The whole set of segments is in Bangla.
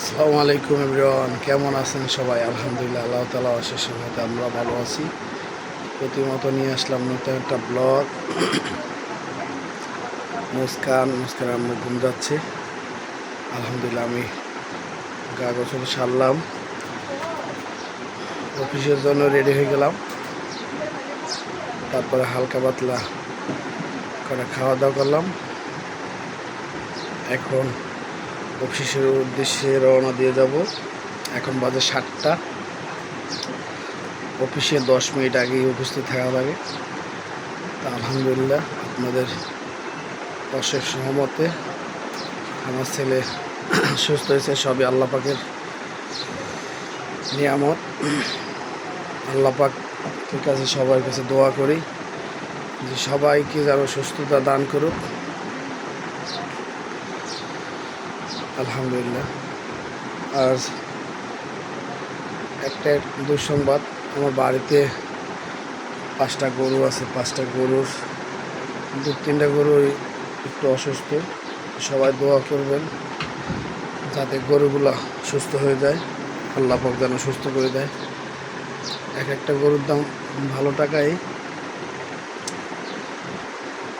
আসসালামু আলাইকুম এভরিওয়ান, কেমন আছেন সবাই? আলহামদুলিল্লাহ, আল্লাহ তাআলা অশেষ রহমতে আমরা ভালো আছি। প্রতিমতো নিয়ে আসলাম নতুন একটা ব্লগ। মুস্কান আম্মু ঘুম যাচ্ছে। আলহামদুলিল্লাহ আমি গা গোসল সারলাম, অফিসের জন্য রেডি হয়ে গেলাম। তারপরে হালকা পাতলা করে খাওয়া দাওয়া করলাম। এখন অফিসের উদ্দেশ্যে রওনা দিয়ে যাব। এখন বাজে 7টা। অফিসে 10 মিনিট আগেই উপস্থিত থাকা লাগে। তা আলহামদুলিল্লাহ আপনাদের অশেষ সহমতে আমার ছেলে সুস্থ হয়েছে। সবই আল্লাহ পাকের নিয়ামত। আল্লাহ পাকের কাছে সবার কাছে দোয়া করি যে সবাইকে যেন সুস্থতা দান করুক। আলহামদুলিল্লাহ। আর একটা দুঃসংবাদ, আমার বাড়িতে 5টা গরু আছে। 5টা গরুর 2-3টা গরু একটু অসুস্থ। সবাই দোয়া করবেন যাতে গরুগুলা সুস্থ হয়ে যায়, আল্লাহ পাক যেন সুস্থ করে দেয়। একটা গরুর দাম ভালো টাকাই।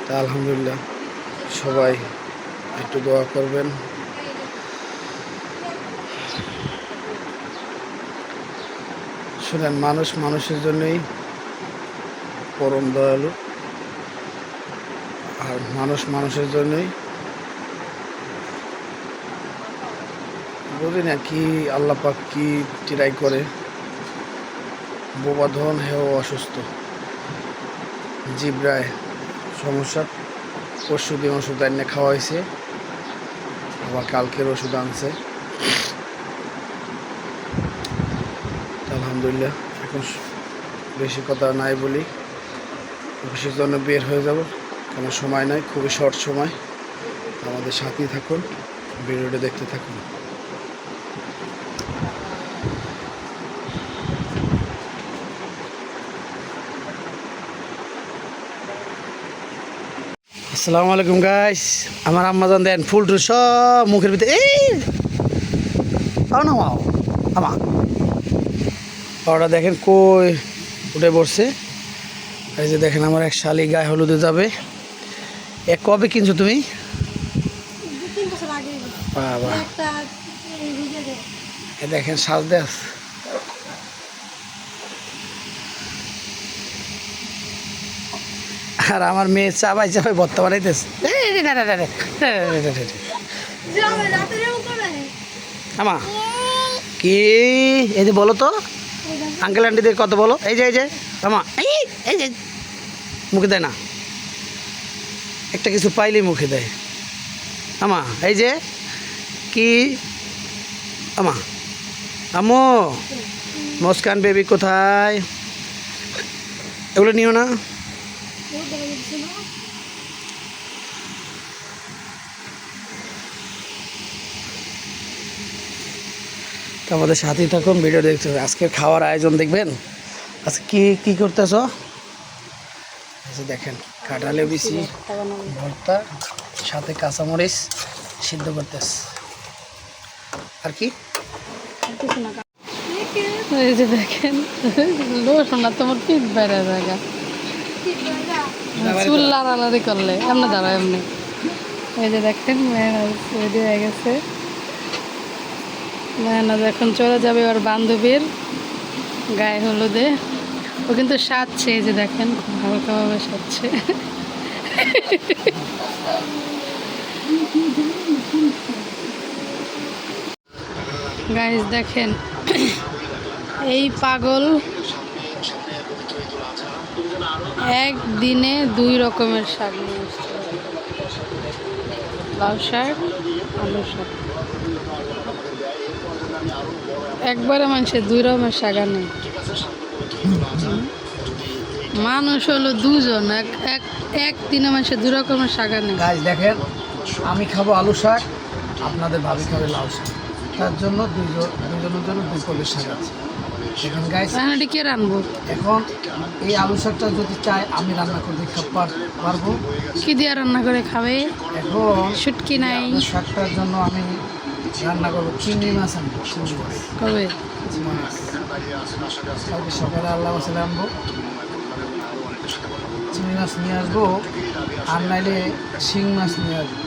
তা আলহামদুলিল্লাহ সবাই একটু দোয়া করবেন। শুনেন, মানুষ মানুষের জন্যই পরম দয়ালু, আর মানুষ মানুষের জন্যই বুঝি না কি আল্লাহ পাক কি ট্রাই করে। বোবা ধন হেও অসুস্থ, জিব্রায় সমস্যা। পরশু দিন ওষুধ এনে খাওয়া হয়েছে, আবার কালকের ওষুধ আনছে। আলহামদুলিল্লাহ এখন বেশি কথা নাই বলি, অফিসের জন্য বের হয়ে যাব। কোনো সময় নাই, খুবই শর্ট সময়। আমাদের সাথেই থাকুন, ভিডিওটা দেখতে থাকুন। আসসালামু আলাইকুম গাইস। আমার আম্মাজান দেন ফুল টুল সব মুখের ভিতরে। এই পাও না মাও আমা পাওয়াটা দেখেন কই উঠে পড়ছে। এই যে দেখেন আমার এক শালি গায়ে হলুদে যাবে। কবে কিনছো তুমি? বাবা, দেখেন সাজ দেশ। আর আমার মেয়ে চাবাই চাবাই ভর্তা বানাইতেছে। আমা কি এই যে বলো তো, আঙ্কেল আন্টিদের কত বলো। এই যে আমা এই যে মুখে দেয় না, একটা কিছু পাইলেই মুখে দেয়। আমা এই যে কি আমা আম্মু মুস্কান বেবি কোথায়? এগুলো নিও না। তো আমাদের সাথেই থাকুন, ভিডিও দেখতে হবে। আজকের খাওয়ার আয়োজন দেখবেন। আজকে কি করতেছ? দেখেন কাঁঠালে বিচি ভর্তা, সাথে কাঁচামরিচ সিদ্ধ করতেছ। আর কি এই যে দেখেন লোশোনা তোমার পিঠ বেড়ে জায়গা চুল লাড়ালাড়ি করলে এমনি দাঁড়া এমনি। এই যে দেখেন মেহনাজ রেডি হয়ে গেছে। মেহনাজ এখন চলে যাবে ওর বান্ধবীর গায়ে হলুদে। ও কিন্তু সাজছে, এই যে দেখেন খুব হালকাভাবে সাজছে। গাইস দেখেন এই পাগল একদিনে 2 রকমের শাক নিয়ে আসছে। লাউ শাক, আলু শাক। একবারে মানুষের 2 রকমের শাক আনে। মানুষ হলো 2 জন, একদিনে মানুষের 2 রকমের শাক আনে। গাইস দেখেন, আমি খাবো আলু শাক, আপনাদের ভাবি খাবে লাউ শাক। তার জন্য দুজনের জন্য 2 কলের শাক আছে। এখন গাইস রান্নাটি কে রানবো? এখন এই আলু শাকটা যদি চাই আমি রান্না করতে পারবো। কি দিয়ে রান্না করে খাবে? এখন শুটকি নাই, শাকটার জন্য আমি রান্না করবো চিংড়ি মাছ আনবো, চিংড়ি মাছ। কবে? কালকে সকালে আল্লাহ মশলা আনবো, চিংড়ি মাছ নিয়ে আসবো, আর নাইলে শিং মাছ নিয়ে আসবো।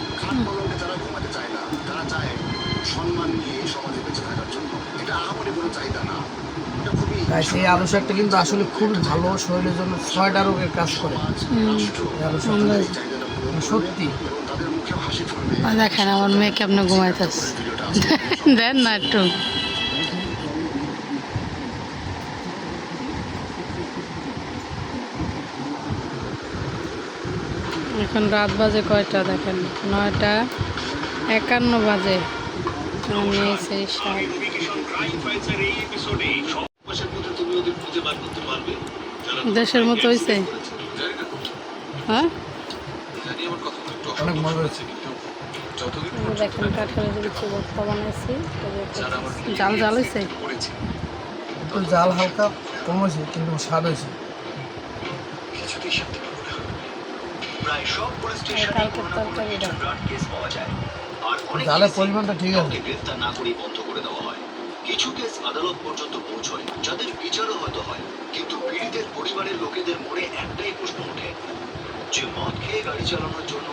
গাইস, এই আলু শাকটা কিন্তু আসলে খুব ভালো, শরীরের জন্য 6টা রোগের কাজ করে এই আলু শাকটা। সত্যি। দেখেন আমার মেয়েকে আপনি ঘুমাইতেছে, দেন না একটু। এখন রাত বাজে কয়টা দেখেন, 9:51 বাজে। আমি সেই শাক দেশের মতো হয়েছে। হ্যাঁ, অনেক মজা হয়েছে। দেখেন কাঠের কিছু ভর্তা বানাইছি, জাল জাল হয়েছে। একটু জাল হালকা কম হয়েছে, কিন্তু স্বাদ হয়েছে। কালকের তরকারিটা জালের পরিমাণটা ঠিক আছে। গ্রেফতার না করেই বন্ধ করে দেওয়া হয়। কিছু কেস আদালত পর্যন্ত পৌঁছয়, যাদের বিচারও হয়তো হয়, কিন্তু পীড়িতের পরিবারের লোকেদের মনে একটাই প্রশ্ন ওঠে যে মদ খেয়ে গাড়ি চালানোর জন্য